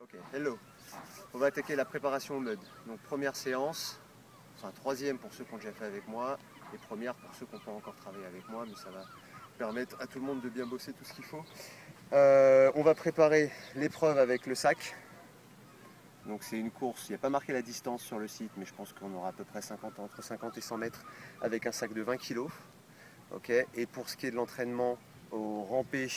Ok, hello. On va attaquer la préparation au mud. Donc première séance, enfin troisième pour ceux qui ont déjà fait avec moi, et première pour ceux qui n'ont pas encore travaillé avec moi, mais ça va permettre à tout le monde de bien bosser tout ce qu'il faut. On va préparer l'épreuve avec le sac. Donc c'est une course, il n'y a pas marqué la distance sur le site, mais je pense qu'on aura à peu près entre 50 et 100 mètres avec un sac de 20 kg. Okay. Et pour ce qui est de l'entraînement au rampé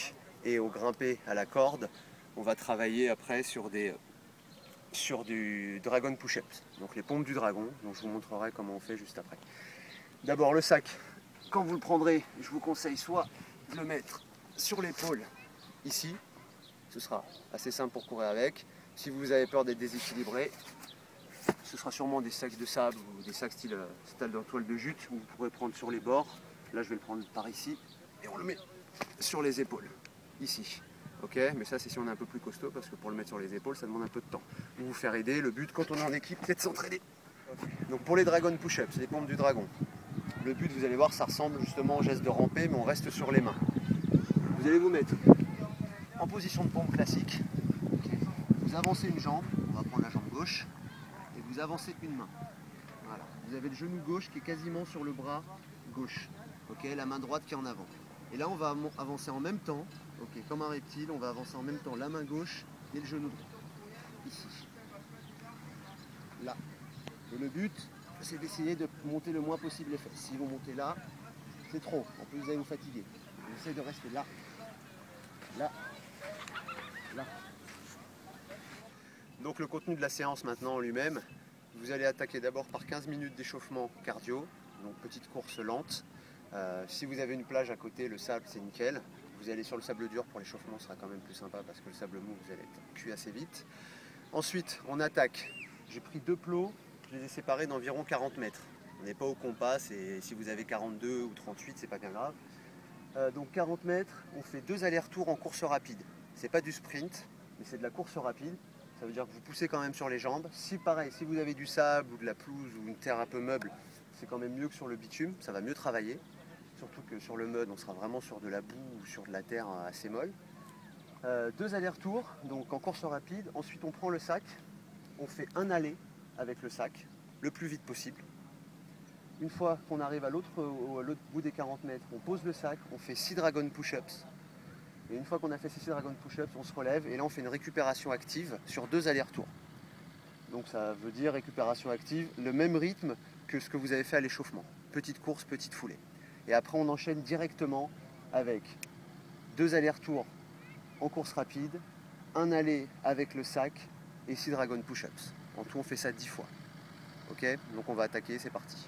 et au grimpé à la corde, on va travailler après sur du dragon push-ups, donc les pompes du dragon, donc je vous montrerai comment on fait juste après. D'abord le sac, quand vous le prendrez, je vous conseille soit de le mettre sur l'épaule ici, ce sera assez simple pour courir avec. Si vous avez peur d'être déséquilibré, ce sera sûrement des sacs de sable ou des sacs style de toile de jute où vous pourrez prendre sur les bords. Là je vais le prendre par ici et on le met sur les épaules, ici. Ok, mais ça c'est si on est un peu plus costaud parce que pour le mettre sur les épaules ça demande un peu de temps. Ou vous faire aider, le but quand on est en équipe c'est de s'entraider. Okay. Donc pour les dragon push-ups, les pompes du dragon, le but vous allez voir ça ressemble justement au geste de ramper mais on reste sur les mains. Vous allez vous mettre en position de pompe classique, okay. Vous avancez une jambe, on va prendre la jambe gauche, et vous avancez une main. Voilà. Vous avez le genou gauche qui est quasiment sur le bras gauche, okay. La main droite qui est en avant. Et là on va avancer en même temps, okay. Comme un reptile, on va avancer en même temps la main gauche et le genou droit. Ici. Là. Et le but, c'est d'essayer de monter le moins possible les fesses. Si vous montez là, c'est trop. En plus vous allez vous fatiguer. On essaie de rester là. Là. Là. Donc le contenu de la séance maintenant en lui-même, vous allez attaquer d'abord par 15 minutes d'échauffement cardio, donc petite course lente. Si vous avez une plage à côté, le sable c'est nickel. Vous allez sur le sable dur pour l'échauffement, ce sera quand même plus sympa parce que le sable mou vous allez être cuit assez vite. Ensuite on attaque, j'ai pris deux plots, je les ai séparés d'environ 40 mètres. On n'est pas au compas, et si vous avez 42 ou 38 c'est pas bien grave. Donc 40 mètres, on fait deux allers-retours en course rapide. C'est pas du sprint, mais c'est de la course rapide. Ça veut dire que vous poussez quand même sur les jambes. Si pareil, si vous avez du sable ou de la pelouse ou une terre un peu meuble, c'est quand même mieux que sur le bitume, ça va mieux travailler. Surtout que sur le mud, on sera vraiment sur de la boue ou sur de la terre assez molle. Deux allers-retours, donc en course rapide. Ensuite, on prend le sac, on fait un aller avec le sac, le plus vite possible. Une fois qu'on arrive à l'autre bout des 40 mètres, on pose le sac, on fait 6 dragon push-ups. Et une fois qu'on a fait ces 6 dragon push-ups, on se relève et là on fait une récupération active sur deux allers-retours. Donc ça veut dire récupération active, le même rythme que ce que vous avez fait à l'échauffement. Petite course, petite foulée. Et après on enchaîne directement avec deux allers-retours en course rapide, un aller avec le sac et 6 dragon push-ups. En tout on fait ça 10 fois. Ok, donc on va attaquer, c'est parti.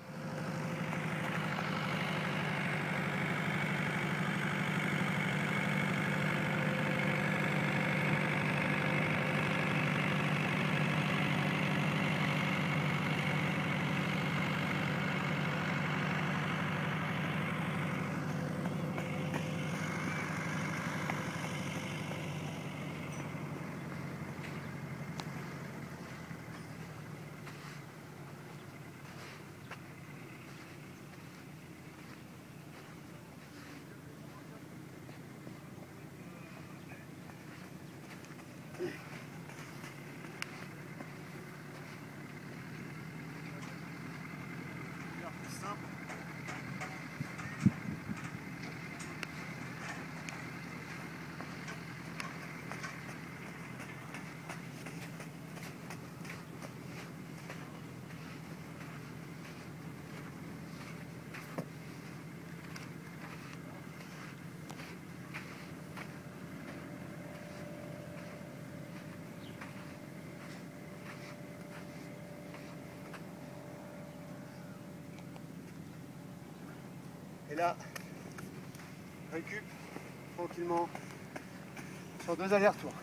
Et là, récup tranquillement sur deux allers-retours.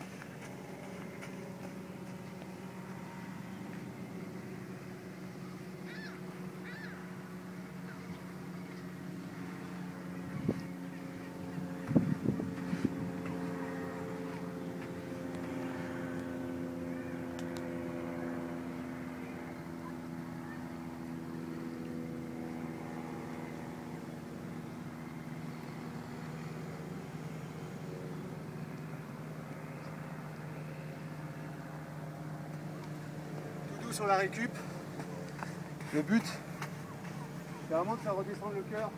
sur la récup. Le but, c'est vraiment de faire redescendre le cœur.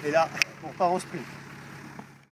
Et là, on part en sprint.